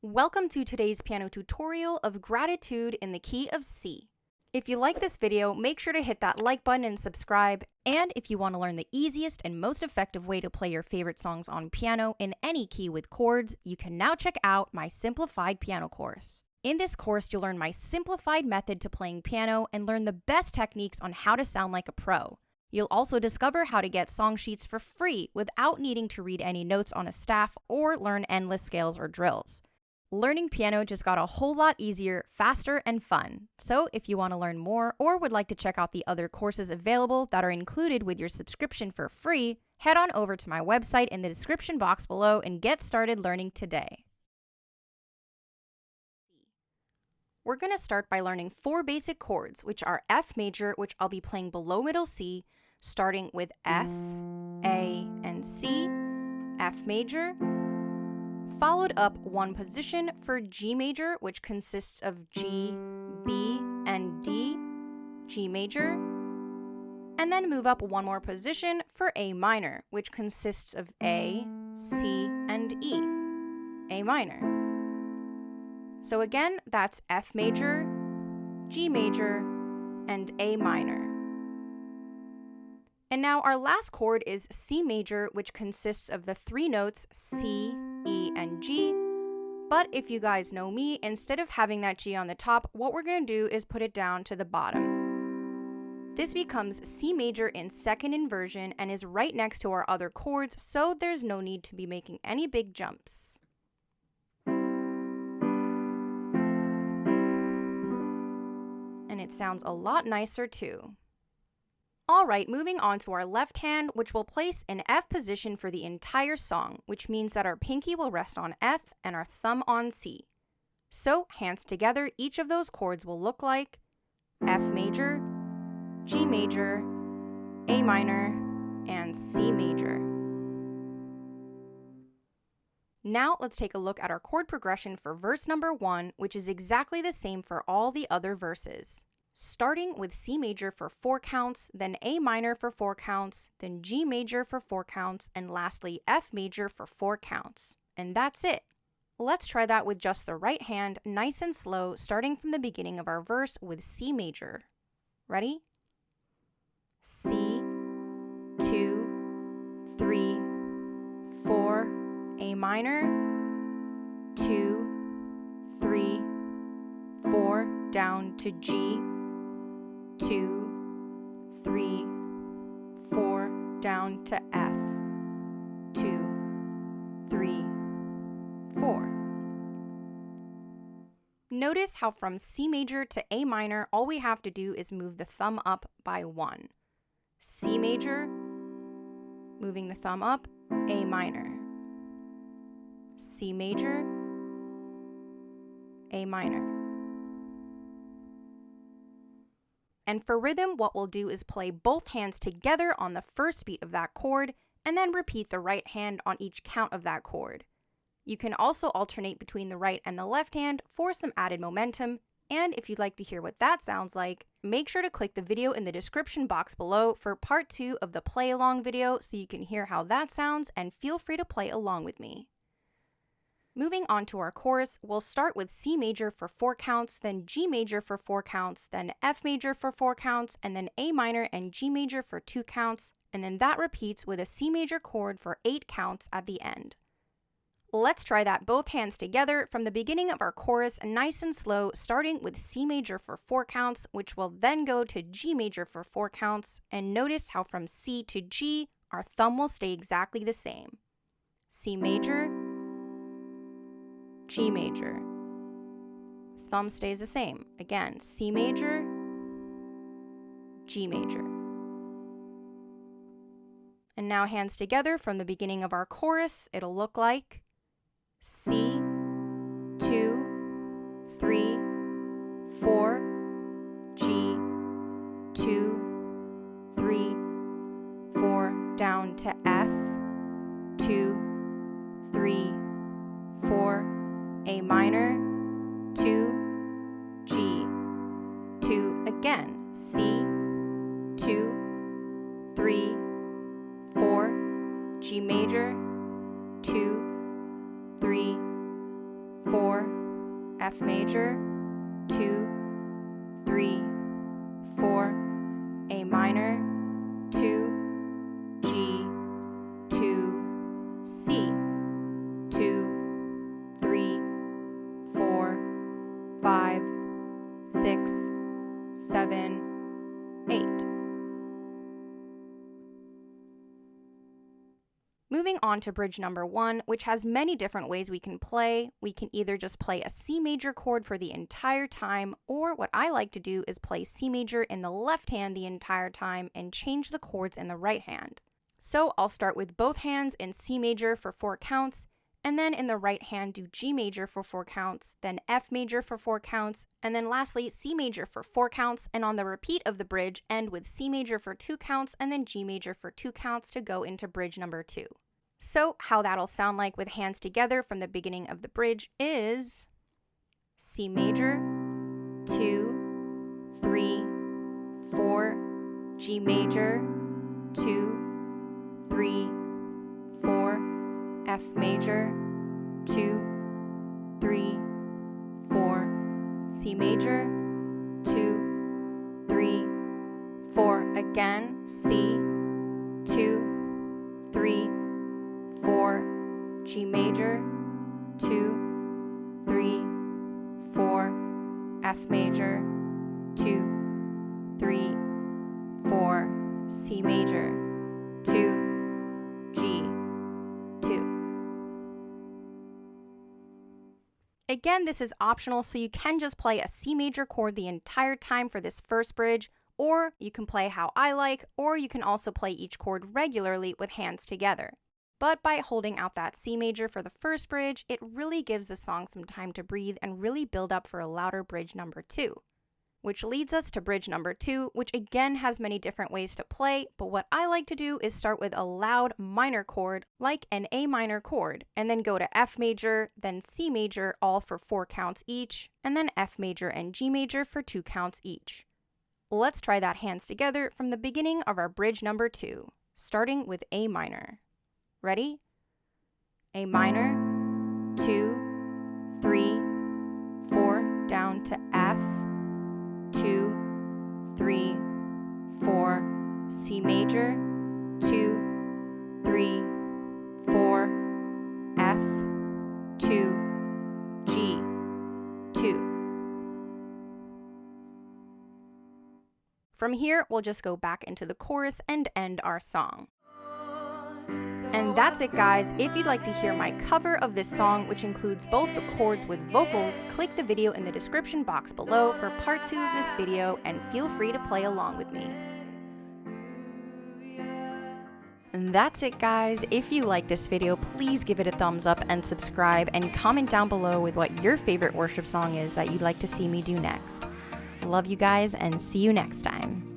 Welcome to today's piano tutorial of Gratitude in the key of C. If you like this video, make sure to hit that like button and subscribe. And if you want to learn the easiest and most effective way to play your favorite songs on piano in any key with chords, you can now check out my Simplified Piano course. In this course, you'll learn my simplified method to playing piano and learn the best techniques on how to sound like a pro. You'll also discover how to get song sheets for free without needing to read any notes on a staff or learn endless scales or drills. Learning piano just got a whole lot easier, faster, and fun. So if you want to learn more or would like to check out the other courses available that are included with your subscription for free, head on over to my website in the description box below and get started learning today. We're going to start by learning 4 basic chords, which are F major, which I'll be playing below middle C, starting with F, A, and C, F major, followed up 1 position for G major, which consists of G, B, and D, G major, and then move up 1 more position for A minor, which consists of A, C, and E, A minor. So again, that's F major, G major, and A minor. And now our last chord is C major, which consists of the 3 notes C, E, and G. But if you guys know me, instead of having that G on the top, what we're going to do is put it down to the bottom. This becomes C major in second inversion and is right next to our other chords, so there's no need to be making any big jumps. And it sounds a lot nicer too. Alright, moving on to our left hand, which will place in F position for the entire song, which means that our pinky will rest on F and our thumb on C. So, hands together, each of those chords will look like F major, G major, A minor, and C major. Now, let's take a look at our chord progression for verse number 1, which is exactly the same for all the other verses. Starting with C major for 4 counts, then A minor for 4 counts, then G major for 4 counts, and lastly F major for 4 counts. And that's it. Let's try that with just the right hand, nice and slow, starting from the beginning of our verse with C major. Ready? C, 2, 3, 4, A minor, 2, 3, 4, down to G, 2, 3, 4, down to F, 2, 3, 4. Notice how from C major to A minor, all we have to do is move the thumb up by 1. C major, moving the thumb up, A minor. C major, A minor. And for rhythm, what we'll do is play both hands together on the first beat of that chord, and then repeat the right hand on each count of that chord. You can also alternate between the right and the left hand for some added momentum, and if you'd like to hear what that sounds like, make sure to click the video in the description box below for part 2 of the play along video so you can hear how that sounds, and feel free to play along with me. Moving on to our chorus, we'll start with C major for 4 counts, then G major for 4 counts, then F major for 4 counts, and then A minor and G major for 2 counts, and then that repeats with a C major chord for 8 counts at the end. Let's try that both hands together from the beginning of our chorus, nice and slow, starting with C major for 4 counts, which will then go to G major for 4 counts, and notice how from C to G, our thumb will stay exactly the same. C major, G major. Thumb stays the same. Again, C major, G major. And now hands together from the beginning of our chorus, it'll look like C, 2, 3, 4, G, 2, 3, 4, down to F, 2, 3, 4, A minor, 2, G, 2, again, C, 2, 3, 4, G major, 2, 3, 4, F major, 2, 3, 4, A minor, 2, G, 2, C, 2, 3, 4, 5, 6, 7, 8. Moving on to bridge number 1, which has many different ways we can play. We can either just play a C major chord for the entire time, or what I like to do is play C major in the left hand the entire time and change the chords in the right hand. So I'll start with both hands in C major for 4 counts, and then in the right hand do G major for 4 counts, then F major for 4 counts, and then lastly C major for 4 counts, and on the repeat of the bridge end with C major for 2 counts and then G major for 2 counts to go into bridge number 2. So how that'll sound like with hands together from the beginning of the bridge is C major, 2, 3, 4, G major, 2, 3, 4, F major, 2, 3, 4, C major, 2, 3, 4, again, C, 2, 3, 4, G major, 2, 3, 4, F major, 2, 3, 4, C major, 2, G, 2. Again, this is optional, so you can just play a C major chord the entire time for this first bridge, or you can play how I like, or you can also play each chord regularly with hands together. But by holding out that C major for the first bridge, it really gives the song some time to breathe and really build up for a louder bridge number 2. Which leads us to bridge number 2, which again has many different ways to play, but what I like to do is start with a loud minor chord, like an A minor chord, and then go to F major, then C major, all for 4 counts each, and then F major and G major for 2 counts each. Let's try that hands together from the beginning of our bridge number 2, starting with A minor. Ready? A minor, 2, 3, 4, down to F, 2, 3, 4, C major, 2, 3, 4, F, 2, G, 2. From here, we'll just go back into the chorus and end our song. And that's it, guys. If you'd like to hear my cover of this song, which includes both the chords with vocals, click the video in the description box below for part 2 of this video and feel free to play along with me. And that's it, guys. If you like this video, please give it a thumbs up and subscribe, and comment down below with what your favorite worship song is that you'd like to see me do next. Love you guys, and see you next time.